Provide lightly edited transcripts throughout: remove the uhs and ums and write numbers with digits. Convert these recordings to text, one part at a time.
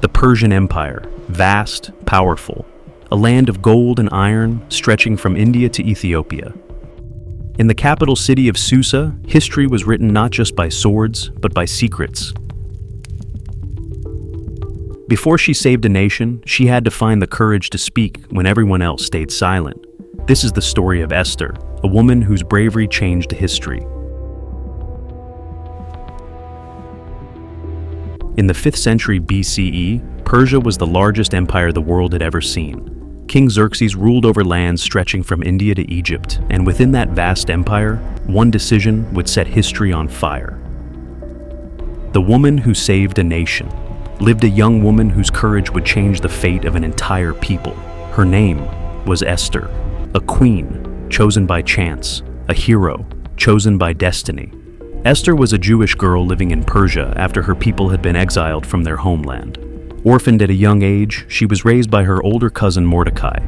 The Persian Empire, vast, powerful, a land of gold and iron stretching from India to Ethiopia. In the capital city of Susa, history was written not just by swords, but by secrets. Before she saved a nation, she had to find the courage to speak when everyone else stayed silent. This is the story of Esther, a woman whose bravery changed history. In the 5th century BCE, Persia was the largest empire the world had ever seen. King Xerxes ruled over lands stretching from India to Egypt, and within that vast empire, one decision would set history on fire. The woman who saved a nation lived a young woman whose courage would change the fate of an entire people. Her name was Esther, a queen chosen by chance, a hero chosen by destiny. Esther was a Jewish girl living in Persia after her people had been exiled from their homeland. Orphaned at a young age, she was raised by her older cousin Mordecai.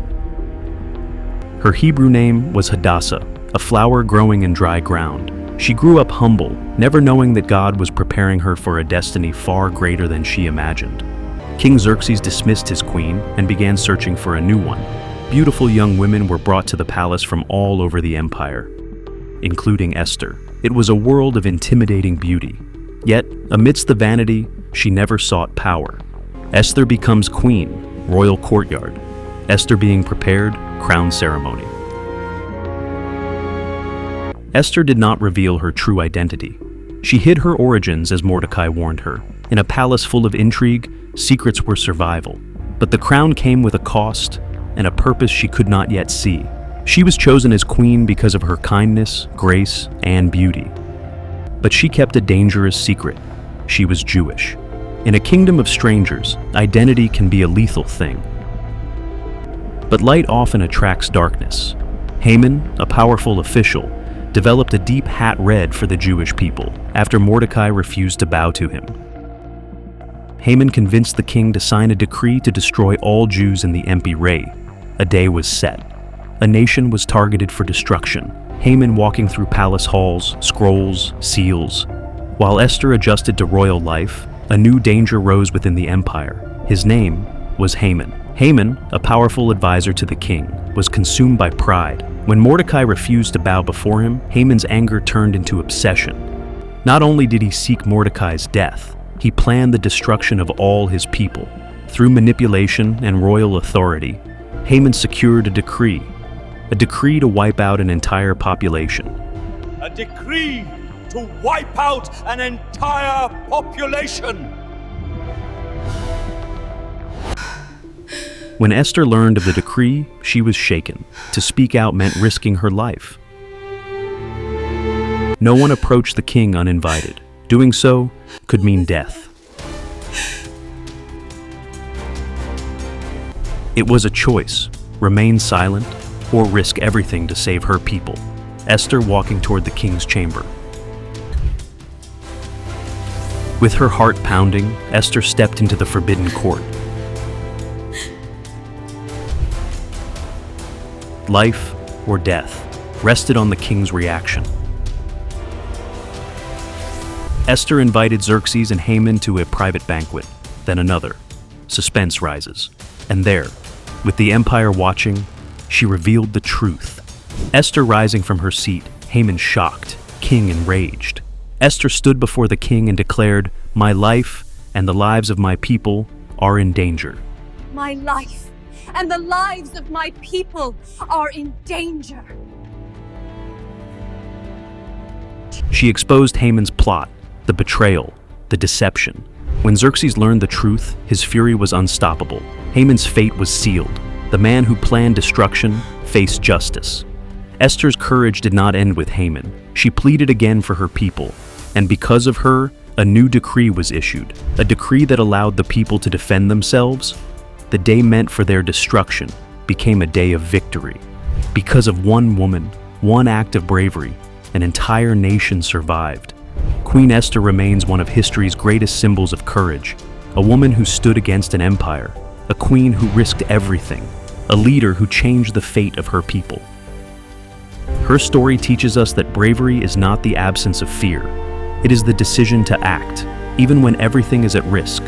Her Hebrew name was Hadassah, a flower growing in dry ground. She grew up humble, never knowing that God was preparing her for a destiny far greater than she imagined. King Xerxes dismissed his queen and began searching for a new one. Beautiful young women were brought to the palace from all over the empire, including Esther. It was a world of intimidating beauty. Yet, amidst the vanity, she never sought power. Esther becomes queen, royal courtyard. Esther being prepared, crown ceremony. Esther did not reveal her true identity. She hid her origins as Mordecai warned her. In a palace full of intrigue, secrets were survival. But the crown came with a cost and a purpose she could not yet see. She was chosen as queen because of her kindness, grace, and beauty. But she kept a dangerous secret. She was Jewish. In a kingdom of strangers, identity can be a lethal thing. But light often attracts darkness. Haman, a powerful official, developed a deep hat red for the Jewish people after Mordecai refused to bow to him. Haman convinced the king to sign a decree to destroy all Jews in the Empire. A day was set. A nation was targeted for destruction. Haman walking through palace halls, scrolls, seals. While Esther adjusted to royal life, a new danger rose within the empire. His name was Haman. Haman, a powerful advisor to the king, was consumed by pride. When Mordecai refused to bow before him, Haman's anger turned into obsession. Not only did he seek Mordecai's death, he planned the destruction of all his people. Through manipulation and royal authority, Haman secured a decree to wipe out an entire population. A decree to wipe out an entire population. When Esther learned of the decree, she was shaken. To speak out meant risking her life. No one approached the king uninvited. Doing so could mean death. It was a choice: remain silent or risk everything to save her people. Esther walking toward the king's chamber. With her heart pounding, Esther stepped into the forbidden court. Life or death rested on the king's reaction. Esther invited Xerxes and Haman to a private banquet, then another. Suspense rises. And there, with the empire watching, she revealed the truth. Esther rising from her seat, Haman shocked, king enraged. Esther stood before the king and declared, "My life and the lives of my people are in danger." My life and the lives of my people are in danger. She exposed Haman's plot, the betrayal, the deception. When Xerxes learned the truth, his fury was unstoppable. Haman's fate was sealed. The man who planned destruction faced justice. Esther's courage did not end with Haman. She pleaded again for her people, and because of her, a new decree was issued, a decree that allowed the people to defend themselves. The day meant for their destruction became a day of victory. Because of one woman, one act of bravery, an entire nation survived. Queen Esther remains one of history's greatest symbols of courage, a woman who stood against an empire, a queen who risked everything, a leader who changed the fate of her people. Her story teaches us that bravery is not the absence of fear. It is the decision to act, even when everything is at risk.